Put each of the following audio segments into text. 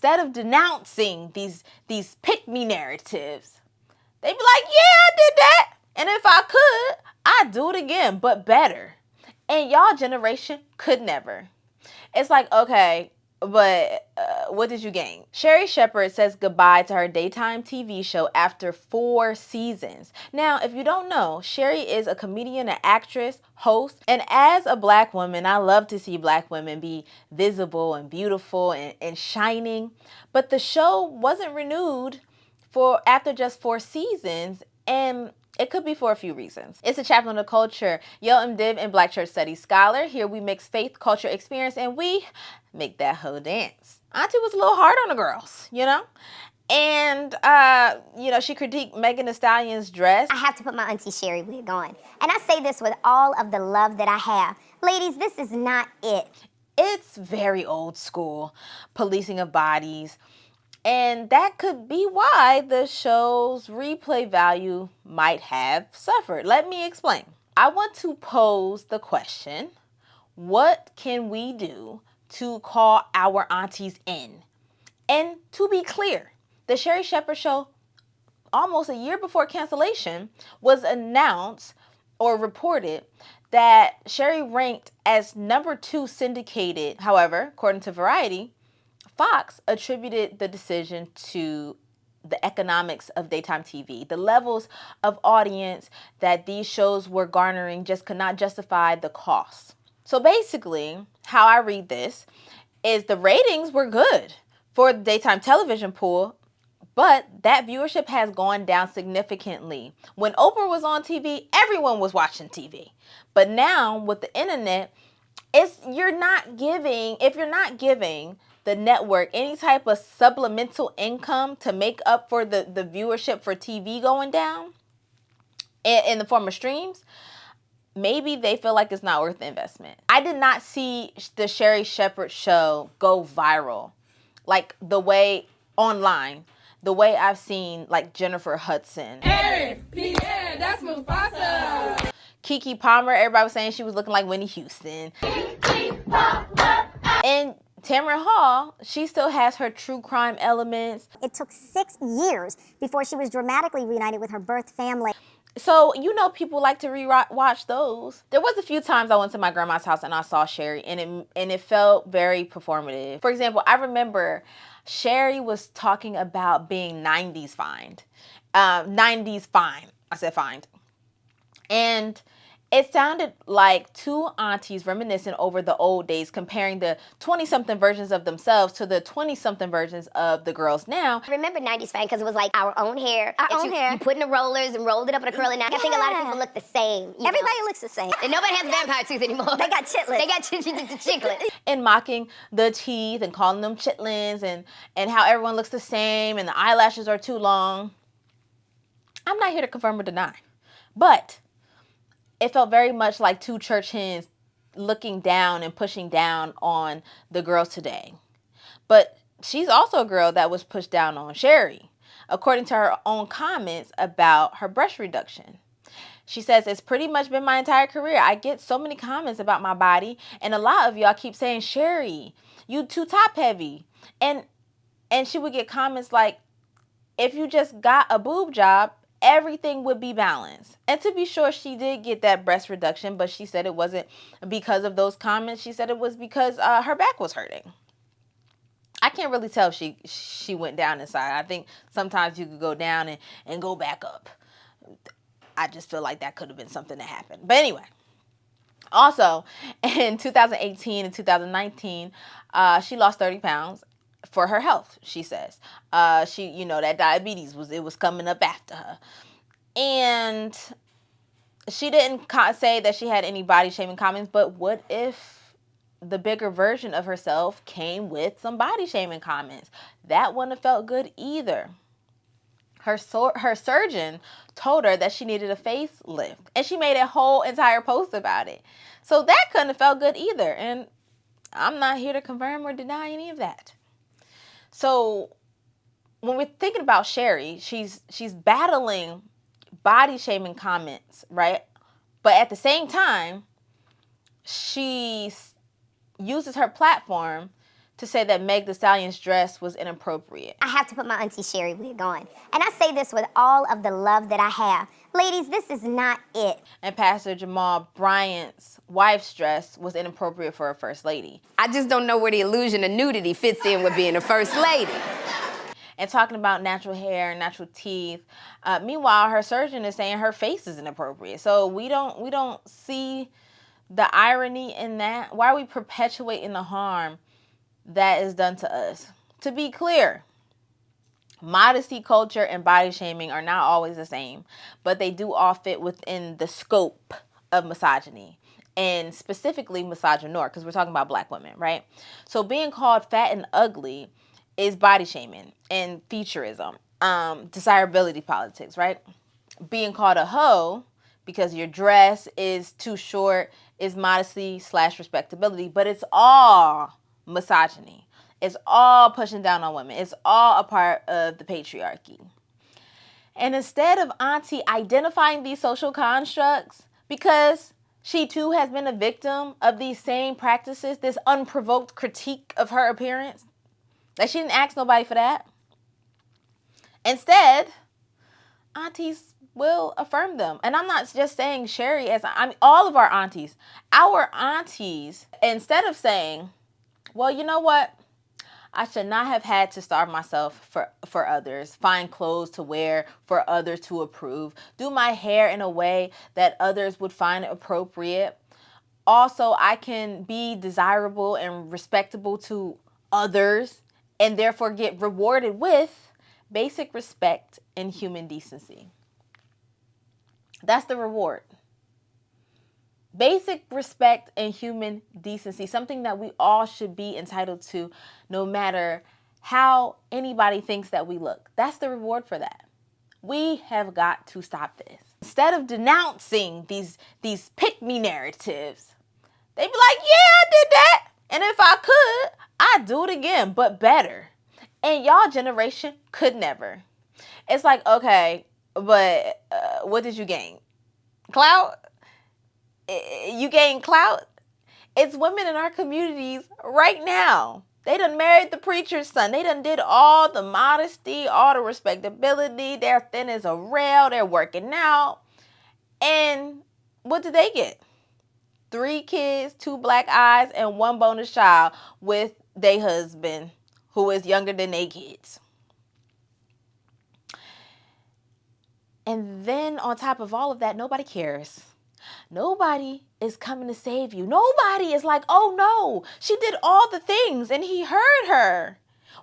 instead of denouncing these pick-me narratives, they'd be like, yeah, I did that. And if I could, I'd do it again, but better. And y'all generation could never. It's like, okay, but what did you gain? Sherri Shepherd says goodbye to her daytime TV show after 4 seasons. Now, if you don't know, Sherri is a comedian, an actress, host, and as a black woman, I love to see black women be visible and beautiful and shining. But the show wasn't renewed after just 4 seasons, and it could be for a few reasons. It's a chaplain of culture, Yale MDiv and Black Church Studies scholar. Here we mix faith, culture, experience, and we make that hoe dance. Auntie was a little hard on the girls, you know? And, she critiqued Megan Thee Stallion's dress. I have to put my Auntie Sherri wig on. And I say this with all of the love that I have. Ladies, this is not it. It's very old school, policing of bodies. And that could be why the show's replay value might have suffered. Let me explain. I want to pose the question, what can we do to call our aunties in? And to be clear, the Sherri Shepherd show, almost a year before cancellation, was announced or reported that Sherri ranked as number 2 syndicated. However, according to Variety, Fox attributed the decision to the economics of daytime TV. The levels of audience that these shows were garnering just could not justify the cost. So basically, how I read this is the ratings were good for the daytime television pool, but that viewership has gone down significantly. When Oprah was on TV, everyone was watching TV. But now with the internet, if you're not giving the network any type of supplemental income to make up for the viewership for TV going down in the form of streams, maybe they feel like it's not worth the investment. I did not see the Sherri Shepherd show go viral like the way online, the way I've seen like Jennifer Hudson. Hey, Pierre, that's Mufasa. Keke Palmer, everybody was saying she was looking like Whitney Houston. And Tamron Hall, she still has her true crime elements. It took 6 years before she was dramatically reunited with her birth family. So, people like to re-watch those. There was a few times I went to my grandma's house and I saw Sherri, and it felt very performative. For example, I remember Sherri was talking about being 90s fined. 90s fine. I said fined. And it sounded like 2 aunties reminiscing over the old days, comparing the 20-something versions of themselves to the 20-something versions of the girls now. I remember 90s fine because it was like our own hair. You put in the rollers and rolled it up in a curly knot. I think a lot of people look the same. Everybody looks the same. And nobody has vampire tooth anymore. They got chitlins. They got chiclets. And mocking the teeth and calling them chitlins and how everyone looks the same and the eyelashes are too long. I'm not here to confirm or deny. But it felt very much like 2 church hens looking down and pushing down on the girls today. But she's also a girl that was pushed down on, Sherri, according to her own comments about her breast reduction. She says, it's pretty much been my entire career. I get so many comments about my body, and a lot of y'all keep saying, Sherri, you too top heavy. And she would get comments like, if you just got a boob job, everything would be balanced. And to be sure, she did get that breast reduction, but she said it wasn't because of those comments. She said it was because her back was hurting. I can't really tell if she went down inside. I think sometimes you could go down and go back up. I just feel like that could have been something that happened. But anyway, also in 2018 and 2019, she lost 30 pounds. For her health, she says. That diabetes was coming up after her. And she didn't say that she had any body shaming comments, but what if the bigger version of herself came with some body shaming comments? That wouldn't have felt good either. Her surgeon told her that she needed a facelift, and she made a whole entire post about it. So that couldn't have felt good either, and I'm not here to confirm or deny any of that. So when we're thinking about Sherri, she's battling body shaming comments, right? But at the same time, she uses her platform to say that Meg Thee Stallion's dress was inappropriate. I have to put my Auntie Sherri wig on. And I say this with all of the love that I have. Ladies, this is not it. And Pastor Jamal Bryant's wife's dress was inappropriate for a first lady. I just don't know where the illusion of nudity fits in with being a first lady. And talking about natural hair and natural teeth. Meanwhile, her surgeon is saying her face is inappropriate. So we don't see the irony in that. Why are we perpetuating the harm that is done to us? To be clear, modesty culture and body shaming are not always the same, but they do all fit within the scope of misogyny, and specifically misogynoir, because we're talking about black women, right? So being called fat and ugly is body shaming and featureism, desirability politics, right? Being called a hoe because your dress is too short is modesty / respectability, but it's all misogyny. It's all pushing down on women. It's all a part of the patriarchy. And instead of Auntie identifying these social constructs, because she too has been a victim of these same practices, this unprovoked critique of her appearance, like she didn't ask nobody for that. Instead, aunties will affirm them. And I'm not just saying Sherri, I mean all of our aunties. Our aunties, instead of saying, well, you know what? I should not have had to starve myself for others, find clothes to wear for others to approve, do my hair in a way that others would find appropriate. Also, I can be desirable and respectable to others and therefore get rewarded with basic respect and human decency. That's the reward. Basic respect and human decency, something that we all should be entitled to no matter how anybody thinks that we look. That's the reward for that. We have got to stop this. Instead of denouncing these pick-me narratives, they be like, yeah, I did that. And if I could, I'd do it again, but better. And y'all generation could never. It's like, okay, but what did you gain? Clout? You gain clout? It's women in our communities right now. They done married the preacher's son. They done did all the modesty, all the respectability. They're thin as a rail. They're working out. And what did they get? 3 kids, 2 black eyes, and 1 bonus child with their husband who is younger than their kids. And then on top of all of that, nobody cares. Nobody is coming to save you. Nobody is like, oh no, she did all the things and he heard her.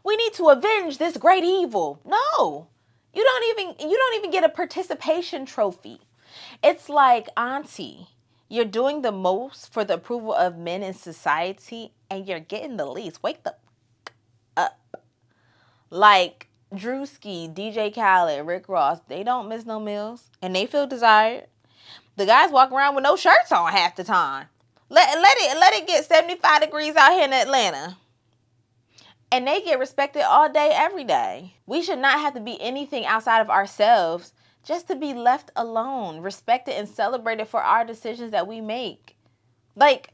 We need to avenge this great evil. No, you don't even get a participation trophy. It's like, Auntie, you're doing the most for the approval of men in society and you're getting the least. Wake the up. Like Drewski, DJ Khaled, Rick Ross, they don't miss no meals and they feel desired. The guys walk around with no shirts on half the time. Let it get 75 degrees out here in Atlanta. And they get respected all day, every day. We should not have to be anything outside of ourselves just to be left alone, respected and celebrated for our decisions that we make. Like,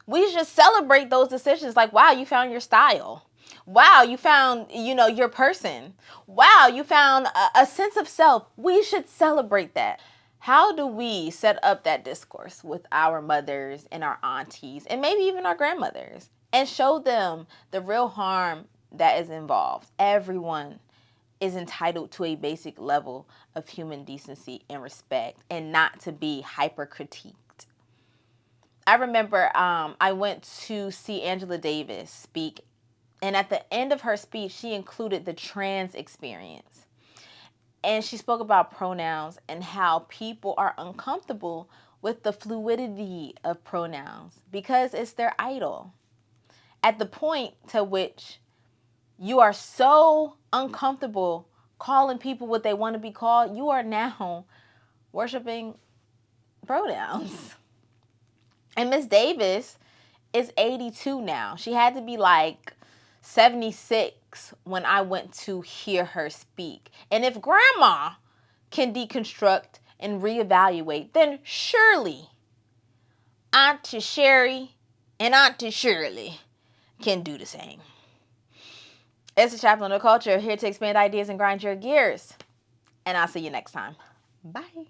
we should celebrate those decisions. Like, wow, you found your style. Wow, you found, your person. Wow, you found a sense of self. We should celebrate that. How do we set up that discourse with our mothers and our aunties and maybe even our grandmothers and show them the real harm that is involved? Everyone is entitled to a basic level of human decency and respect and not to be hyper-critiqued. I remember I went to see Angela Davis speak, and at the end of her speech, she included the trans experience. And she spoke about pronouns and how people are uncomfortable with the fluidity of pronouns because it's their idol. At the point to which you are so uncomfortable calling people what they want to be called, you are now worshiping pronouns. And Miss Davis is 82 now. She had to be like 76 when I went to hear her speak. And if grandma can deconstruct and reevaluate, then surely Auntie Sherri and Auntie Shirley can do the same. It's the Chaplain of Culture, here to expand ideas and grind your gears. And I'll see you next time. Bye.